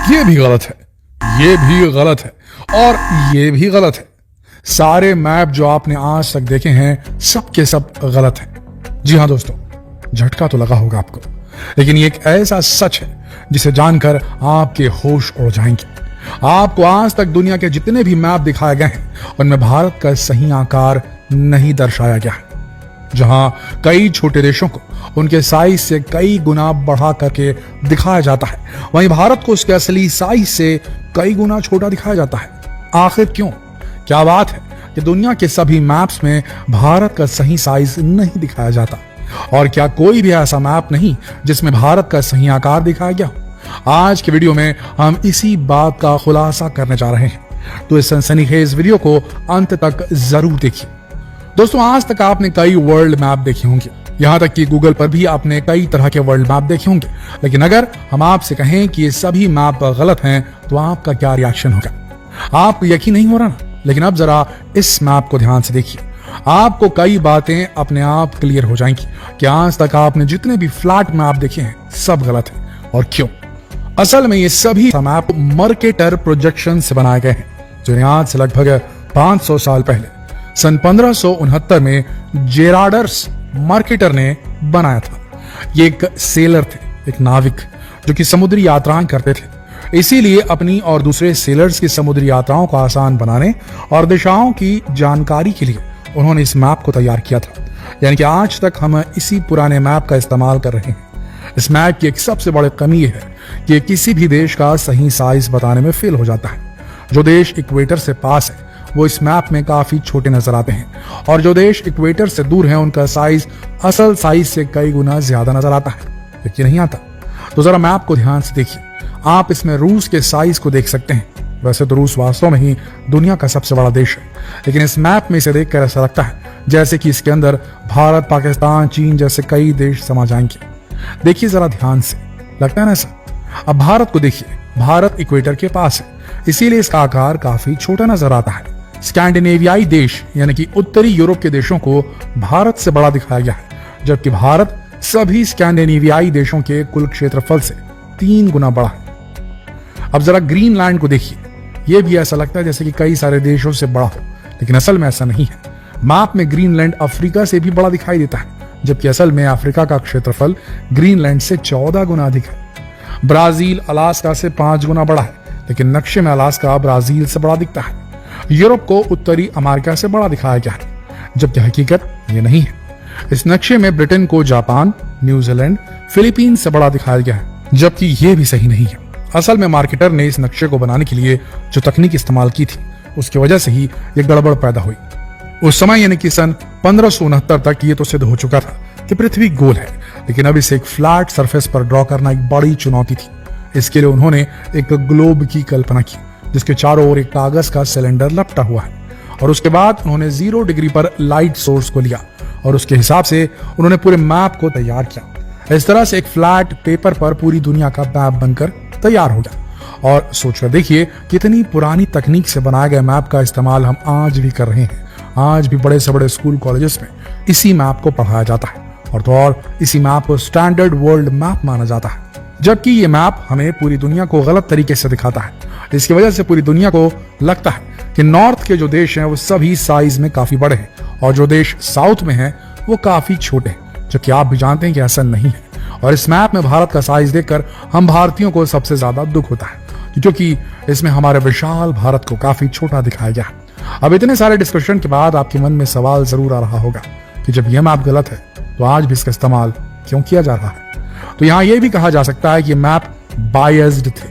ये भी गलत है, ये भी गलत है और ये भी गलत है। सारे मैप जो आपने आज तक देखे हैं सब के सब गलत हैं। जी हां दोस्तों, झटका तो लगा होगा आपको, लेकिन ये एक ऐसा सच है जिसे जानकर आपके होश उड़ जाएंगे। आपको आज तक दुनिया के जितने भी मैप दिखाए गए हैं उनमें भारत का सही आकार नहीं दर्शाया गया है। जहां कई छोटे देशों को उनके साइज से कई गुना बढ़ा करके दिखाया जाता है, वहीं भारत को उसके असली साइज से कई गुना छोटा दिखाया जाता है। आखिर क्यों? क्या बात है कि दुनिया के सभी मैप्स में भारत का सही साइज नहीं दिखाया जाता? और क्या कोई भी ऐसा मैप नहीं जिसमें भारत का सही आकार दिखाया गया हो? आज के वीडियो में हम इसी बात का खुलासा करने जा रहे हैं, तो इस सनसनीखेज वीडियो को अंत तक जरूर देखिए। दोस्तों, आज तक आपने कई वर्ल्ड मैप देखे होंगे, यहां तक कि गूगल पर भी आपने कई तरह के वर्ल्ड मैप देखे होंगे, लेकिन अगर हम आपसे कहें कि ये सभी मैप गलत हैं तो आपका क्या रिएक्शन होगा? आपको यकीन नहीं हो रहा ना? लेकिन अब जरा इस मैप को ध्यान से देखिए, आपको कई बातें अपने आप क्लियर हो जाएंगी कि आज तक आपने जितने भी फ्लैट मैप देखे हैं सब गलत हैं। और क्यों? असल में ये सभी मैप मर्केटर प्रोजेक्शन से बनाए गए हैं, जो आज से लगभग 500 साल पहले सन 1569 में जेराडर्स मर्केटर ने बनाया था। ये एक सेलर थे, एक नाविक जो कि समुद्री यात्राएं करते थे। इसीलिए अपनी और दूसरे सेलर्स की समुद्री यात्राओं को आसान बनाने और दिशाओं की जानकारी के लिए उन्होंने इस मैप को तैयार किया था। यानी कि आज तक हम इसी पुराने मैप का इस्तेमाल कर रहे हैं। इस मैप की एक सबसे बड़ी कमी यह है कि किसी भी देश का सही साइज बताने में फेल हो जाता है। जो देश इक्वेटर से पास है वो इस मैप में काफी छोटे नजर आते हैं, और जो देश इक्वेटर से दूर है उनका साइज असल साइज से कई गुना ज्यादा नजर आता है। यकीन नहीं आता? तो जरा मैप को ध्यान से देखिए। आप इसमें रूस के साइज को देख सकते हैं। वैसे तो रूस वास्तव में ही दुनिया का सबसे बड़ा देश है, लेकिन इस मैप में इसे देखकर ऐसा लगता है जैसे कि इसके अंदर भारत, पाकिस्तान, चीन जैसे कई देश समा जाएंगे। देखिए जरा ध्यान से, लगता है ना ऐसा? अब भारत को देखिए, भारत इक्वेटर के पास है, इसीलिए इसका आकार काफी छोटा नजर आता है। स्कैंडिनेवियाई देश यानी कि उत्तरी यूरोप के देशों को भारत से बड़ा दिखाया गया है, जबकि भारत सभी स्कैंडिनेवियाई देशों के कुल क्षेत्रफल से 3 गुना बड़ा है। अब जरा ग्रीनलैंड को देखिए, यह भी ऐसा लगता है जैसे कि कई सारे देशों से बड़ा हो, लेकिन असल में ऐसा नहीं है। मैप में ग्रीनलैंड अफ्रीका से भी बड़ा दिखाई देता है, जबकि असल में अफ्रीका का क्षेत्रफल ग्रीनलैंड से 14 गुना अधिक है। ब्राजील अलास्का से 5 गुना बड़ा है, लेकिन नक्शे में अलास्का ब्राजील से बड़ा दिखता है। यूरोप को उत्तरी अमेरिका से बड़ा दिखाया गया है, जबकि हकीकत ये नहीं है। इस नक्शे में ब्रिटेन को जापान, न्यूजीलैंड, फिलीपींस से बड़ा दिखाया गया है, जबकि ये भी सही नहीं है। असल में मार्केटर ने इस नक्शे को बनाने के लिए जो तकनीक इस्तेमाल की थी उसकी वजह से ही ये गड़बड़ पैदा हुई। उस समय यानी कि सन 1569 तक ये तो सिद्ध हो चुका था कि पृथ्वी गोल है, लेकिन अब इसे एक फ्लैट सरफेस पर ड्रॉ करना एक बड़ी चुनौती थी। इसके लिए उन्होंने एक ग्लोब की कल्पना की जिसके चारों ओर एक कागज का सिलेंडर लपटा हुआ है, और उसके बाद उन्होंने 0 डिग्री पर लाइट सोर्स को लिया और उसके हिसाब से उन्होंने पूरे मैप को तैयार किया। इस तरह से एक फ्लैट पेपर पर पूरी दुनिया का मैप बनकर तैयार हो गया। और सोचकर देखिए कितनी पुरानी तकनीक से बनाए गए मैप का इस्तेमाल हम आज भी कर रहे हैं। आज भी बड़े से बड़े स्कूल कॉलेजेस में इसी मैप को पढ़ाया जाता है, और तो और इसी मैप को स्टैंडर्ड वर्ल्ड मैप माना जाता है, जबकि ये मैप हमें पूरी दुनिया को गलत तरीके से दिखाता है। इसकी वजह से पूरी दुनिया को लगता है कि नॉर्थ के जो देश हैं वो सभी साइज में काफी बड़े हैं, और जो देश साउथ में हैं वो काफी छोटे हैं, जबकि आप भी जानते हैं कि ऐसा नहीं है। और इस मैप में भारत का साइज देखकर हम भारतीयों को सबसे ज्यादा दुख होता है, क्योंकि इसमें हमारे विशाल भारत को काफी छोटा दिखाया गया है। अब इतने सारे डिस्कशन के बाद आपके मन में सवाल जरूर आ रहा होगा कि जब यह मैप गलत है तो आज भी इसका इस्तेमाल क्यों किया जा रहा है? तो यहाँ यह भी कहा जा सकता है कि मैप बायस्ड थे,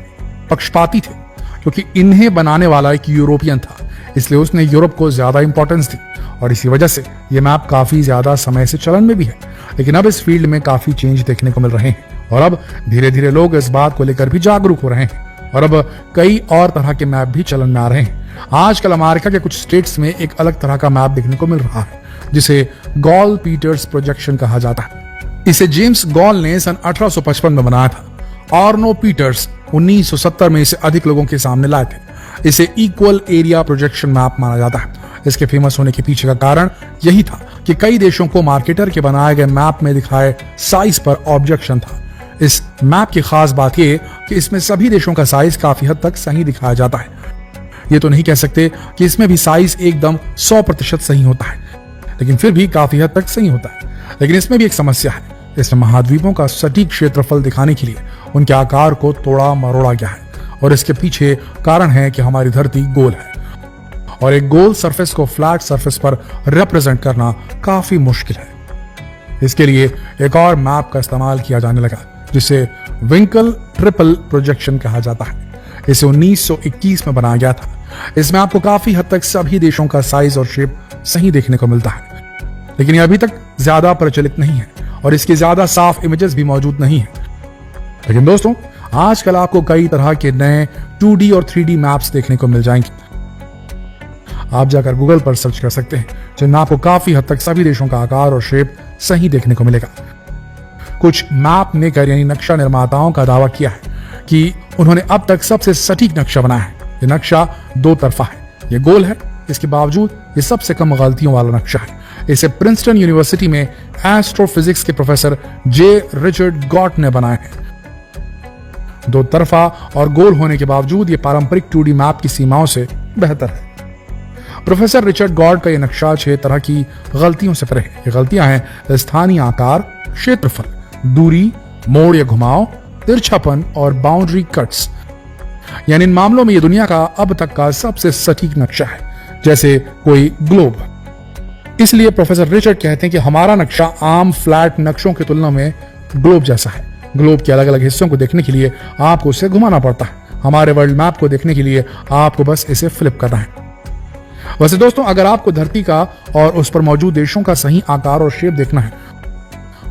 पक्षपाती थे, क्योंकि इन्हें बनाने वाला एक यूरोपियन था, इसलिए उसने यूरोप को ज्यादा इंपॉर्टेंस दी, और इसी वजह से ये मैप काफी ज्यादा समय से चलन में भी है। लेकिन अब इस फील्ड में काफी चेंज देखने को मिल रहे हैं, और अब धीरे धीरे लोग इस बात को लेकर भी जागरूक हो रहे हैं, और अब कई और तरह के मैप भी चलन में आ रहे हैं। आजकल अमेरिका के कुछ स्टेट्स में एक अलग तरह का मैप देखने को मिल रहा है, जिसे गॉल पीटर्स प्रोजेक्शन कहा जाता है। इसे जेम्स गॉल ने सन 1855 में बनाया था। आर्नो पीटर्स 1970 में इसे अधिक लोगों के सामने लाए थे। इसे इक्वल एरिया प्रोजेक्शन मैप माना जाता है। इसके फेमस होने के पीछे का कारण यही था कि कई देशों को मार्केटर के बनाए गए मैप में दिखाए साइज पर ऑब्जेक्शन था। इस मैप की खास बात यह कि इसमें सभी देशों का साइज काफी हद तक सही दिखाया जाता है। ये तो नहीं कह सकते कि इसमें भी साइज एकदम 100% सही होता है, लेकिन फिर भी काफी हद तक सही होता है। लेकिन इसमें भी एक समस्या है, इसमें महाद्वीपों का सटीक क्षेत्रफल दिखाने के लिए उनके आकार को तोड़ा मरोड़ा गया है, और इसके पीछे कारण है कि हमारी धरती गोल है और एक गोल सरफेस को फ्लैट सरफेस पर रिप्रेजेंट करना काफी मुश्किल है। इसके लिए एक और मैप का इस्तेमाल किया जाने लगा जिसे विंकल ट्रिपल प्रोजेक्शन कहा जाता है। इसे 1921 में बनाया गया था। इसमें आपको काफी हद तक सभी देशों का साइज और शेप सही देखने को मिलता है, लेकिन यह अभी तक ज्यादा प्रचलित नहीं है और इसकी ज्यादा साफ इमेजेस भी मौजूद नहीं है। लेकिन दोस्तों, आजकल आपको कई तरह के नए 2D और 3D मैप्स देखने को मिल जाएंगे। आप जाकर गूगल पर सर्च कर सकते हैं, जिनमें आपको काफी हद तक सभी देशों का आकार और शेप सही देखने को मिलेगा। कुछ मैप मेकर यानी नक्शा निर्माताओं का दावा किया है कि उन्होंने अब तक सबसे सटीक नक्शा बनाया है। यह नक्शा दो तरफा है, यह गोल है, इसके बावजूद ये सबसे कम गलतियों वाला नक्शा है। इसे प्रिंसटन यूनिवर्सिटी में एस्ट्रोफिजिक्स के प्रोफेसर जे रिचर्ड गॉट ने बनाया है। दो तरफा और गोल होने के बावजूद यह पारंपरिक 2D मैप की सीमाओं से बेहतर है। प्रोफेसर रिचर्ड गॉड का यह नक्शा 6 तरह की गलतियों से परे है। ये गलतियां हैं स्थानीय आकार, क्षेत्रफल, दूरी, मोड़ या घुमाव, तिरछापन और बाउंड्री कट्स। यानी इन मामलों में यह दुनिया का अब तक का सबसे सटीक नक्शा है, जैसे कोई ग्लोब। इसलिए प्रोफेसर रिचर्ड कहते हैं कि हमारा नक्शा आम फ्लैट नक्शों की तुलना में ग्लोब जैसा है। ग्लोब के अलग अलग हिस्सों को देखने के लिए आपको उसे घुमाना पड़ता है। हमारे वर्ल्ड मैप को देखने के लिए आपको बस इसे फ्लिप करना है। वैसे दोस्तों, अगर आपको धरती का और उस पर मौजूद देशों का सही आकार और शेप देखना है,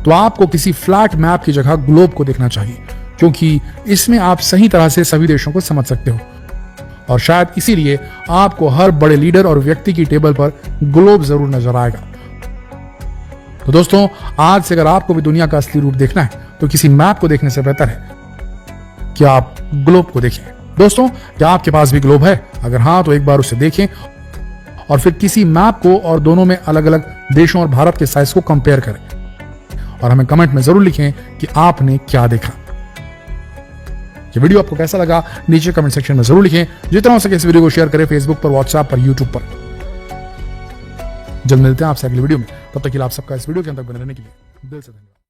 तो आपको किसी फ्लैट मैप की जगह ग्लोब को देखना चाहिए, क्योंकि इसमें आप सही तरह से सभी देशों को समझ सकते हो। और शायद इसीलिए आपको हर बड़े लीडर और व्यक्ति की टेबल पर ग्लोब जरूर नजर आएगा। तो दोस्तों, आज से अगर आपको भी दुनिया का असली रूप देखना है, तो किसी मैप को देखने से बेहतर है कि आप ग्लोब को देखें। दोस्तों, क्या आपके पास भी ग्लोब है? अगर हाँ, तो एक बार उसे देखें और फिर किसी मैप को और दोनों में अलग अलग देशों और भारत के साइज को कंपेयर करें और हमें कमेंट में जरूर लिखें कि आपने क्या देखा। ये वीडियो आपको कैसा लगा नीचे कमेंट सेक्शन में जरूर लिखें। जितना हो सके इस वीडियो को शेयर करें फेसबुक पर, व्हाट्सएप पर, यूट्यूब पर। जल्द मिलते हैं आपसे अगली वीडियो में। तब तक के लिए आप सबका इस वीडियो के अंदर बने रहने के लिए दिल से धन्यवाद।